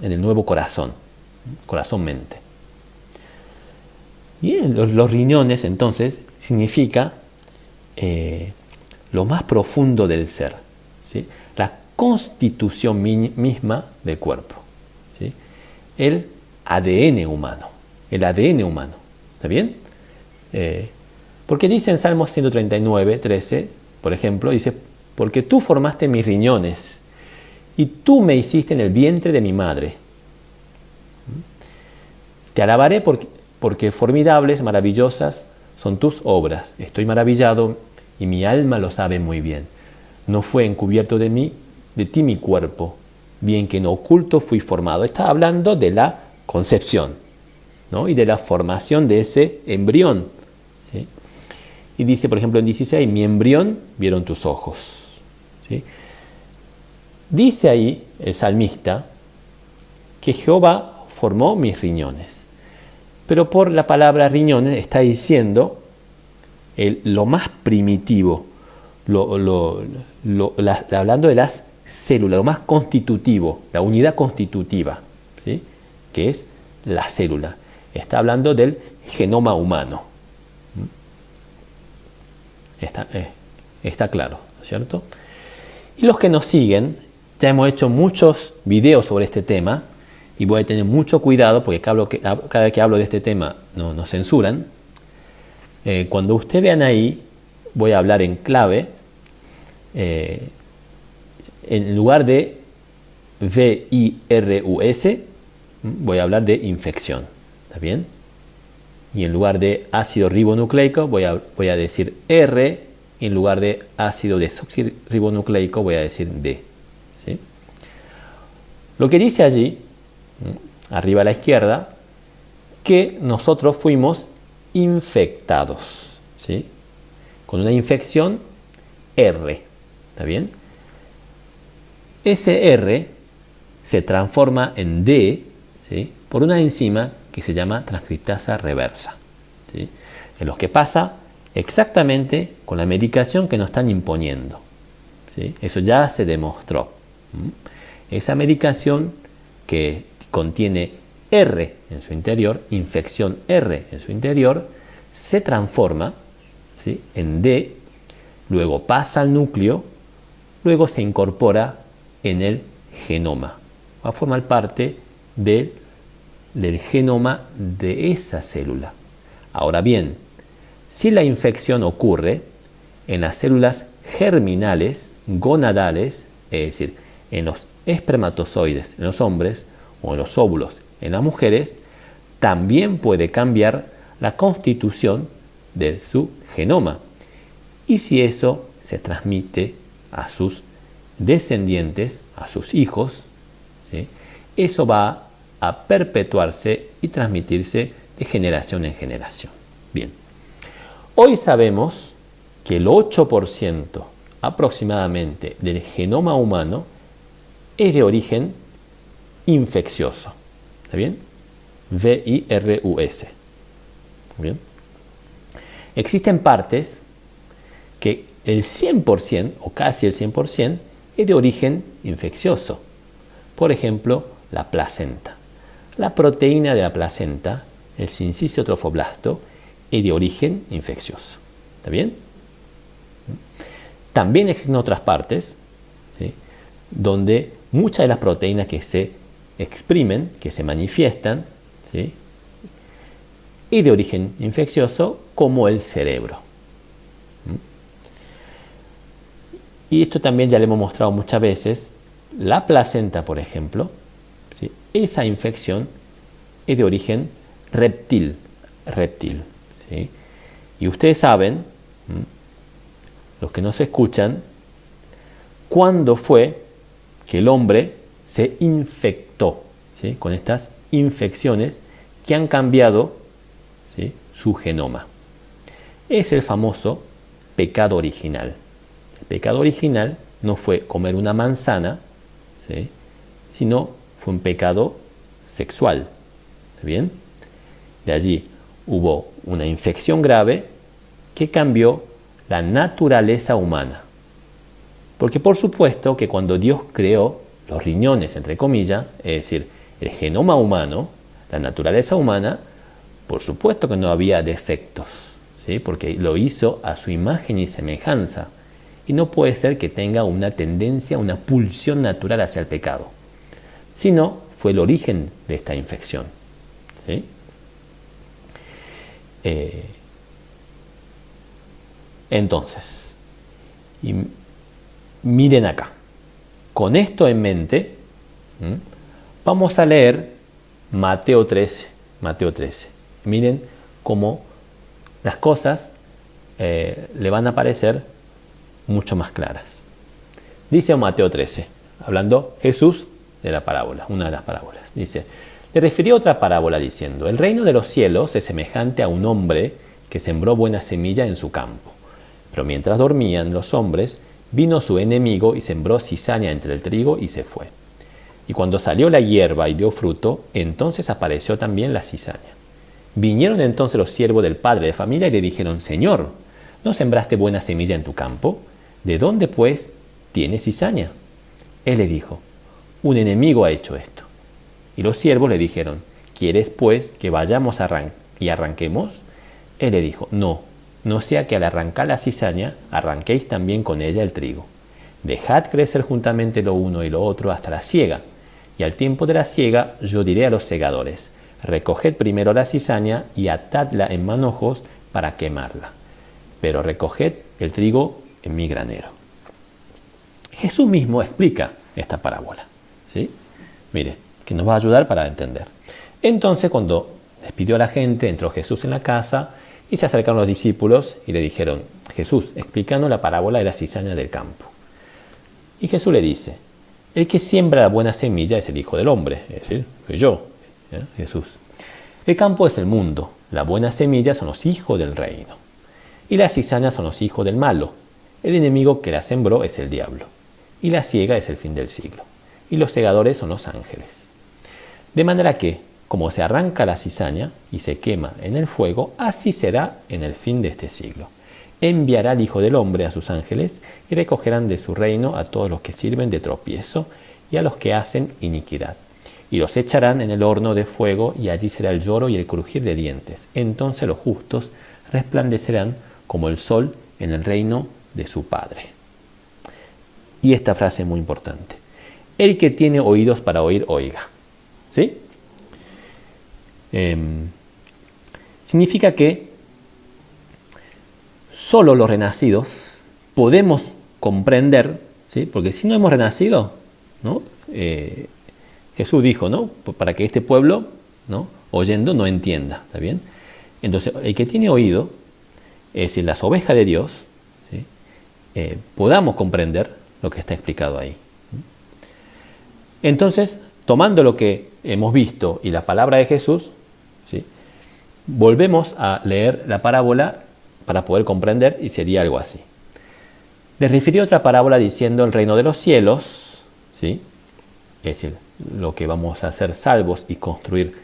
S1: el nuevo corazón-mente. Y los riñones, entonces, significa lo más profundo del ser, ¿sí?, la constitución misma del cuerpo, ¿sí?, el ADN humano, ¿está bien? Porque dice en Salmos 139, 13, por ejemplo, dice: porque tú formaste mis riñones y tú me hiciste en el vientre de mi madre. Te alabaré porque formidables, maravillosas son tus obras. Estoy maravillado y mi alma lo sabe muy bien. No fue encubierto de ti mi cuerpo, bien que en oculto fui formado. Está hablando de la concepción, ¿no?, y de la formación de ese embrión, ¿sí? Y dice, por ejemplo, en 16, mi embrión vieron tus ojos, ¿sí? Dice ahí el salmista que Jehová formó mis riñones. Pero por la palabra riñones está diciendo lo más primitivo, hablando de las células, lo más constitutivo, la unidad constitutiva, ¿sí?, que es la célula. Está hablando del genoma humano. Está claro, ¿no es cierto? Y los que nos siguen, ya hemos hecho muchos videos sobre este tema, y voy a tener mucho cuidado porque cada vez que hablo de este tema nos censuran. Cuando ustedes vean ahí, voy a hablar en clave, en lugar de virus, voy a hablar de infección, ¿está bien? Y en lugar de ácido ribonucleico voy a decir R, y en lugar de ácido desoxirribonucleico voy a decir D, ¿sí? Lo que dice allí, arriba a la izquierda, que nosotros fuimos infectados, ¿sí?, con una infección R, ¿está bien? Ese R se transforma en D, ¿sí?, por una enzima que se llama transcriptasa reversa, ¿sí?, en lo que pasa exactamente con la medicación que nos están imponiendo, ¿sí? Eso ya se demostró. Esa medicación que contiene R en su interior, infección R en su interior, se transforma, ¿sí?, en D, luego pasa al núcleo, luego se incorpora en el genoma, va a formar parte del genoma de esa célula. Ahora bien, si la infección ocurre en las células germinales, gonadales, es decir, en los espermatozoides en los hombres o en los óvulos en las mujeres, también puede cambiar la constitución de su genoma. Y si eso se transmite a sus descendientes, a sus hijos, ¿sí?, eso va a perpetuarse y transmitirse de generación en generación. Bien, hoy sabemos que el 8% aproximadamente del genoma humano es de origen infeccioso. ¿Está bien? virus. ¿Bien? Existen partes que el 100% o casi el 100% es de origen infeccioso. Por ejemplo, la placenta. La proteína de la placenta, el sincicio trofoblasto, es de origen infeccioso. ¿Está bien? También existen otras partes, ¿sí?, donde muchas de las proteínas que se exprimen, que se manifiestan, ¿sí?, y de origen infeccioso, como el cerebro. Y esto también ya le hemos mostrado muchas veces. La placenta, por ejemplo, ¿sí?, esa infección es de origen reptil, ¿sí? Y ustedes saben, los que nos escuchan, cuándo fue que el hombre se infectó, ¿sí?, con estas infecciones que han cambiado, ¿sí?, su genoma. Es el famoso pecado original. El pecado original no fue comer una manzana, ¿sí?, sino fue un pecado sexual. ¿Está bien? De allí hubo una infección grave que cambió la naturaleza humana. Porque por supuesto que cuando Dios creó los riñones, entre comillas, es decir, el genoma humano, la naturaleza humana, por supuesto que no había defectos, ¿sí?, porque lo hizo a su imagen y semejanza. Y no puede ser que tenga una tendencia, una pulsión natural hacia el pecado, sino fue el origen de esta infección, ¿sí? Entonces, miren acá, con esto en mente, vamos a leer Mateo 13. Miren cómo las cosas le van a parecer mucho más claras. Dice Mateo 13, hablando Jesús de la parábola, una de las parábolas. Dice, le refirió otra parábola diciendo, el reino de los cielos es semejante a un hombre que sembró buena semilla en su campo. Pero mientras dormían los hombres, vino su enemigo y sembró cizaña entre el trigo y se fue. Y cuando salió la hierba y dio fruto, entonces apareció también la cizaña. Vinieron entonces los siervos del padre de familia y le dijeron, Señor, ¿no sembraste buena semilla en tu campo? ¿De dónde, pues, tienes cizaña? Él le dijo, un enemigo ha hecho esto. Y los siervos le dijeron, ¿quieres, pues, que vayamos y arranquemos? Él le dijo, no sea que al arrancar la cizaña, arranquéis también con ella el trigo. Dejad crecer juntamente lo uno y lo otro hasta la siega. Y al tiempo de la siega, yo diré a los segadores, recoged primero la cizaña y atadla en manojos para quemarla. Pero recoged el trigo en mi granero. Jesús mismo explica esta parábola, ¿sí? Mire, que nos va a ayudar para entender. Entonces, cuando despidió a la gente, entró Jesús en la casa y se acercaron los discípulos y le dijeron, Jesús, explícanos la parábola de la cizaña del campo. Y Jesús le dice, el que siembra la buena semilla es el Hijo del Hombre, es decir, soy yo, Jesús. El campo es el mundo, la buena semilla son los hijos del reino. Y las cizañas son los hijos del malo. El enemigo que la sembró es el diablo. Y la siega es el fin del siglo. Y los segadores son los ángeles. De manera que, como se arranca la cizaña y se quema en el fuego, así será en el fin de este siglo. Enviará el Hijo del Hombre a sus ángeles y recogerán de su reino a todos los que sirven de tropiezo y a los que hacen iniquidad. Y los echarán en el horno de fuego y allí será el lloro y el crujir de dientes. Entonces los justos resplandecerán como el sol en el reino de su Padre. Y esta frase es muy importante. El que tiene oídos para oír, oiga. ¿Sí? Significa que solo los renacidos podemos comprender, ¿sí? Porque si no hemos renacido, ¿no? Jesús dijo, ¿no? Para que este pueblo, ¿no?, oyendo no entienda, ¿está bien? Entonces, el que tiene oído, es decir, las ovejas de Dios, ¿sí?, podamos comprender lo que está explicado ahí. Entonces, tomando lo que hemos visto y la palabra de Jesús, ¿sí?, volvemos a leer la parábola para poder comprender y sería algo así. Les refirió otra parábola diciendo el reino de los cielos, ¿sí?, es decir, lo que vamos a hacer salvos y construir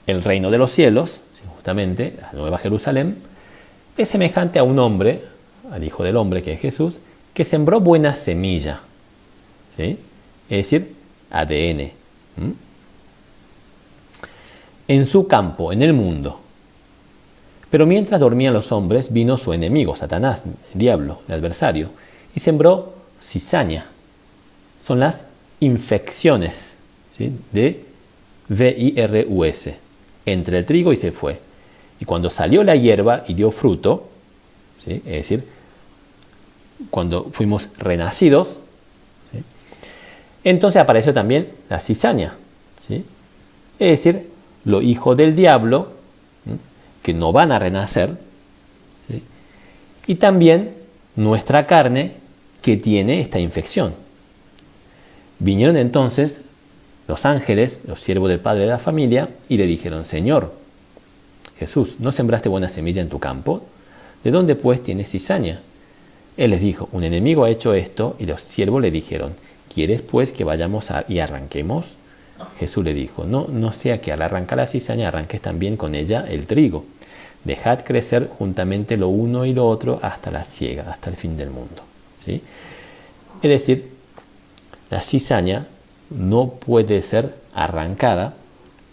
S1: el reino de los cielos, justamente la Nueva Jerusalén, es semejante a un hombre, al Hijo del Hombre que es Jesús, que sembró buena semilla, ¿sí?, es decir, ADN, en su campo, en el mundo. Pero mientras dormían los hombres, vino su enemigo, Satanás, el diablo, el adversario, y sembró cizaña. Son las infecciones, ¿sí?, de virus, entre el trigo y se fue. Y cuando salió la hierba y dio fruto, ¿sí?, es decir, cuando fuimos renacidos, ¿sí?, entonces apareció también la cizaña, ¿sí?, es decir, los hijos del diablo, ¿sí?, que no van a renacer, ¿sí?, y también nuestra carne que tiene esta infección. Vinieron entonces los ángeles, los siervos del Padre de la familia, y le dijeron: Señor Jesús, ¿no sembraste buena semilla en tu campo? ¿De dónde pues tienes cizaña? Él les dijo: un enemigo ha hecho esto. Y los siervos le dijeron: ¿quieres pues que vayamos y arranquemos? Jesús le dijo: no sea que al arrancar la cizaña arranques también con ella el trigo. Dejad crecer juntamente lo uno y lo otro hasta la siega, hasta el fin del mundo, ¿sí? Es decir, la cizaña no puede ser arrancada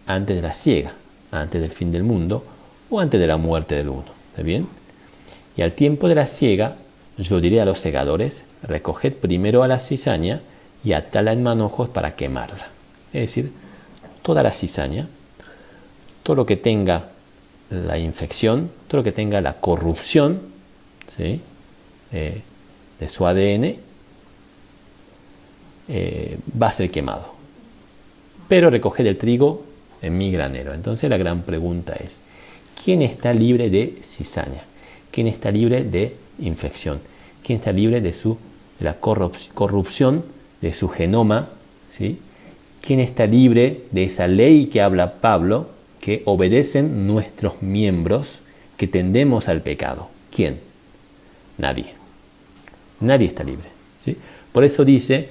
S1: antes de la siega, antes del fin del mundo o antes de la muerte del uno. ¿Está bien? Y al tiempo de la siega, yo diré a los segadores: recoged primero a la cizaña y atadla en manojos para quemarla. Es decir, toda la cizaña, todo lo que tenga la infección, todo lo que tenga la corrupción, ¿sí?, de su ADN, va a ser quemado. Pero recoged el trigo en mi granero. Entonces la gran pregunta es: ¿quién está libre de cizaña? ¿Quién está libre de infección? ¿Quién está libre de la corrupción de su genoma? ¿Sí? ¿Quién está libre de esa ley que habla Pablo, que obedecen nuestros miembros, que tendemos al pecado? ¿Quién? Nadie. Nadie está libre, ¿sí? Por eso dice: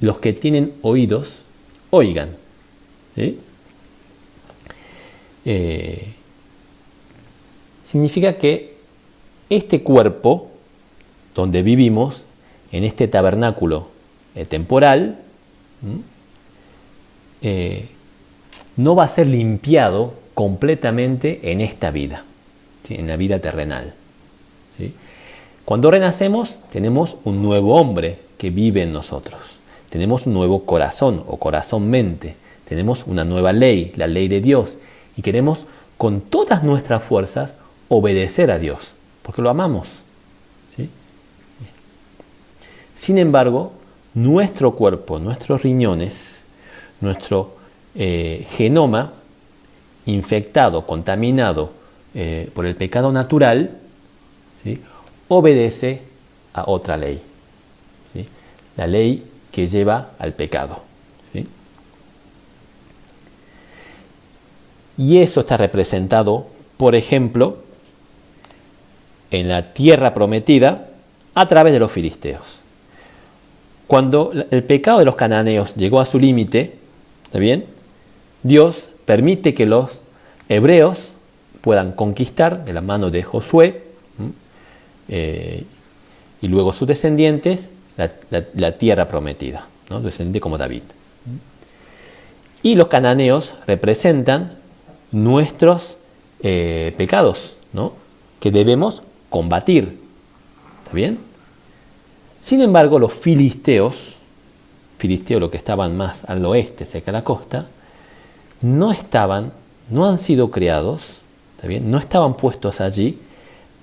S1: los que tienen oídos, oigan, ¿sí? Significa que este cuerpo donde vivimos, en este tabernáculo temporal, no va a ser limpiado completamente en esta vida, ¿sí?, en la vida terrenal, ¿sí? Cuando renacemos, tenemos un nuevo hombre que vive en nosotros. Tenemos un nuevo corazón o corazón-mente. Tenemos una nueva ley, la ley de Dios. Y queremos con todas nuestras fuerzas obedecer a Dios, porque lo amamos, ¿sí? Sin embargo, nuestro cuerpo, nuestros riñones, nuestro genoma infectado, contaminado por el pecado natural, ¿sí?, obedece a otra ley, ¿sí?, la ley que lleva al pecado, ¿sí? Y eso está representado, por ejemplo, en la tierra prometida a través de los filisteos. Cuando el pecado de los cananeos llegó a su límite, ¿está bien?, Dios permite que los hebreos puedan conquistar de la mano de Josué y luego sus descendientes la tierra prometida, ¿no?, descendiente como David. Y los cananeos representan nuestros pecados, ¿no?, que debemos combatir. ¿Está bien? Sin embargo, los filisteos, los que estaban más al oeste, cerca de la costa, no han sido creados, ¿está bien?, no estaban puestos allí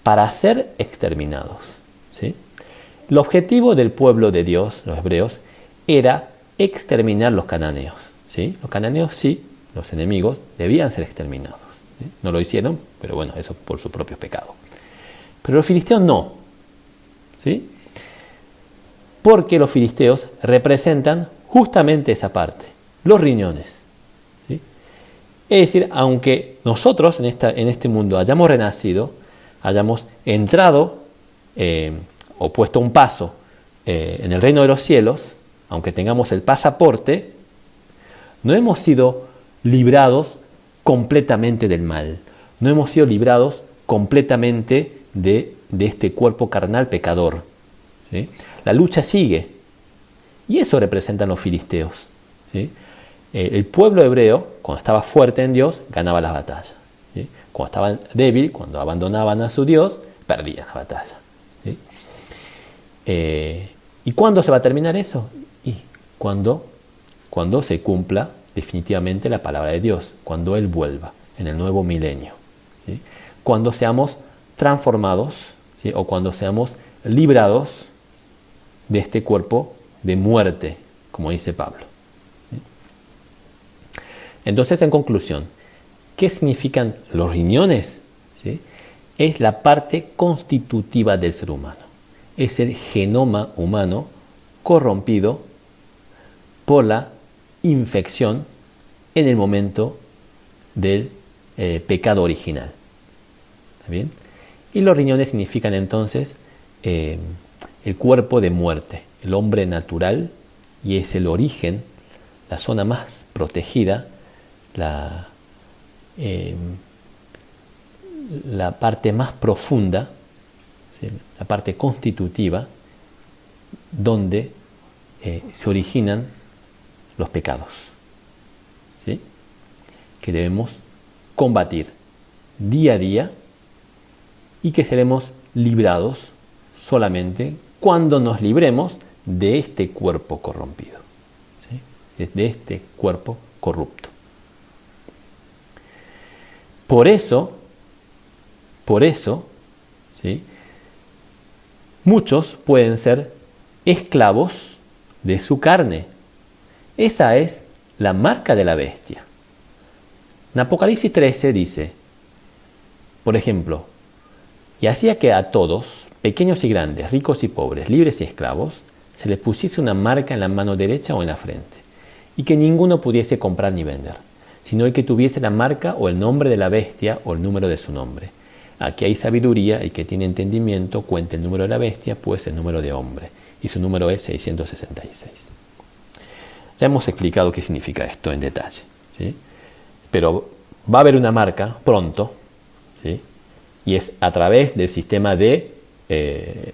S1: para ser exterminados, ¿sí? El objetivo del pueblo de Dios, los hebreos, era exterminar los cananeos, ¿sí? Los cananeos sí, los enemigos, debían ser exterminados, ¿sí? No lo hicieron, pero bueno, eso por su propio pecado. Pero los filisteos no, ¿sí?, porque los filisteos representan justamente esa parte, los riñones, ¿sí? Es decir, aunque nosotros en este mundo hayamos renacido, hayamos entrado o puesto un paso en el reino de los cielos, aunque tengamos el pasaporte, no hemos sido librados completamente del mal, no hemos sido librados completamente de este cuerpo carnal pecador, ¿sí? La lucha sigue, y eso representan los filisteos, ¿sí? El pueblo hebreo, cuando estaba fuerte en Dios, ganaba las batallas, ¿sí? cuando estaban débil, cuando abandonaban a su Dios, perdían la batalla. ¿Sí? ¿Y cuándo se va a terminar eso? Y cuando se cumpla definitivamente la palabra de Dios, cuando Él vuelva en el nuevo milenio, ¿sí? Cuando seamos transformados, ¿sí? O cuando seamos librados de este cuerpo de muerte, como dice Pablo. ¿Sí? Entonces, en conclusión, ¿qué significan los riñones? ¿Sí? Es la parte constitutiva del ser humano. Es el genoma humano corrompido por la infección en el momento del pecado original. ¿Está bien? Y los riñones significan entonces el cuerpo de muerte, el hombre natural, y es el origen, la zona más protegida, la parte más profunda, ¿sí? La parte constitutiva, donde se originan los pecados, ¿sí? Que debemos combatir día a día y que seremos librados solamente cuando nos libremos de este cuerpo corrompido, ¿sí? De este cuerpo corrupto. Por eso, ¿sí? Muchos pueden ser esclavos de su carne. Esa es la marca de la bestia. En Apocalipsis 13 dice, por ejemplo, y hacía que a todos, pequeños y grandes, ricos y pobres, libres y esclavos, se les pusiese una marca en la mano derecha o en la frente, y que ninguno pudiese comprar ni vender, sino el que tuviese la marca o el nombre de la bestia o el número de su nombre. Aquí hay sabiduría y que tiene entendimiento, cuente el número de la bestia, pues el número de hombre, y su número es 666. Ya hemos explicado qué significa esto en detalle, ¿sí? Pero va a haber una marca pronto, ¿sí? Y es a través del sistema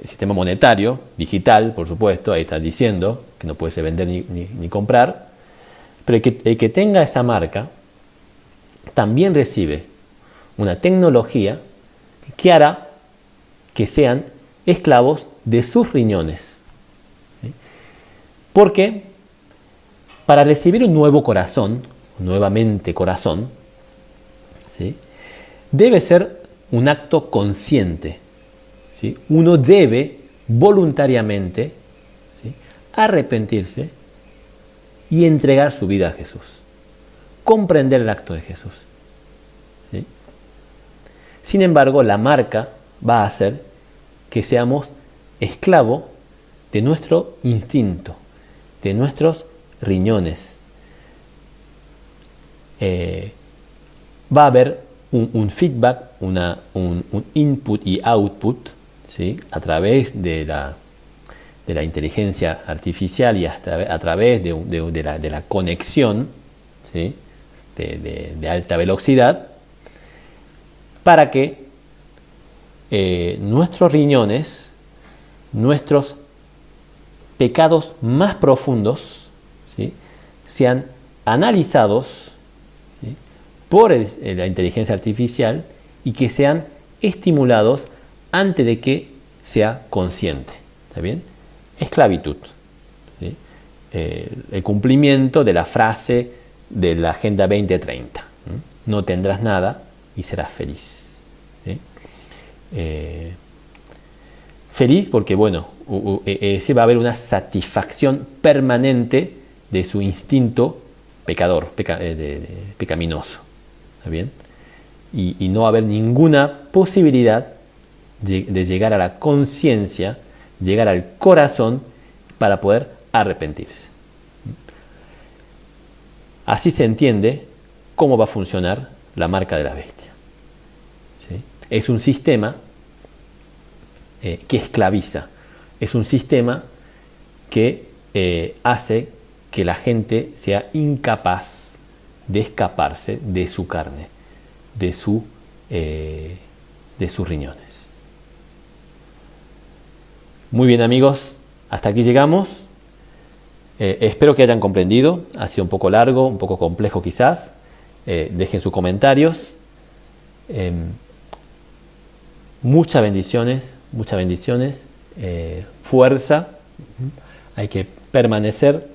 S1: sistema monetario, digital, por supuesto, ahí está diciendo que no puede vender ni comprar, pero el que tenga esa marca también recibe una tecnología que hará que sean esclavos de sus riñones. ¿Sí? Porque para recibir un nuevo corazón, nuevamente corazón, ¿sí? Debe ser un acto consciente. ¿Sí? Uno debe voluntariamente, ¿sí? Arrepentirse y entregar su vida a Jesús. Comprender el acto de Jesús. ¿Sí? Sin embargo, la marca va a hacer que seamos esclavos de nuestro instinto, de nuestros riñones. Va a haber un feedback, un input y output, ¿sí? A través de la inteligencia artificial y a través de la conexión, ¿sí? de alta velocidad, para que nuestros riñones, nuestros pecados más profundos, ¿sí? sean analizados, ¿sí? por la inteligencia artificial y que sean estimulados antes de que sea consciente. ¿Está bien? Esclavitud. ¿Sí? El cumplimiento de la frase de la Agenda 2030. ¿Sí? No tendrás nada y serás feliz. ¿Sí? Feliz porque, bueno, se va a haber una satisfacción permanente de su instinto pecador, pecaminoso. ¿Está bien? Y no va a haber ninguna posibilidad de llegar a la conciencia, llegar al corazón para poder arrepentirse. Así se entiende cómo va a funcionar la marca de la bestia. ¿Sí? Es un sistema que esclaviza, es un sistema que hace que la gente sea incapaz de escaparse de su carne, de sus riñones. Muy bien, amigos, hasta aquí llegamos. Espero que hayan comprendido. Ha sido un poco largo, un poco complejo quizás. Dejen sus comentarios. Muchas bendiciones, fuerza, hay que permanecer,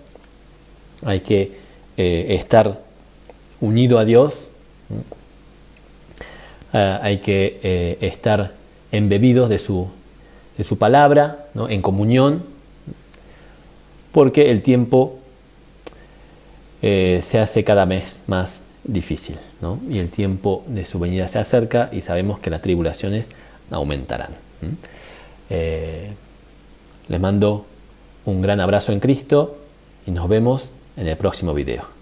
S1: hay que estar unido a Dios, hay que estar embebidos de su palabra, ¿no? En comunión, porque el tiempo se hace cada vez más difícil, ¿no? Y el tiempo de su venida se acerca y sabemos que las tribulaciones aumentarán. Les mando un gran abrazo en Cristo y nos vemos en el próximo video.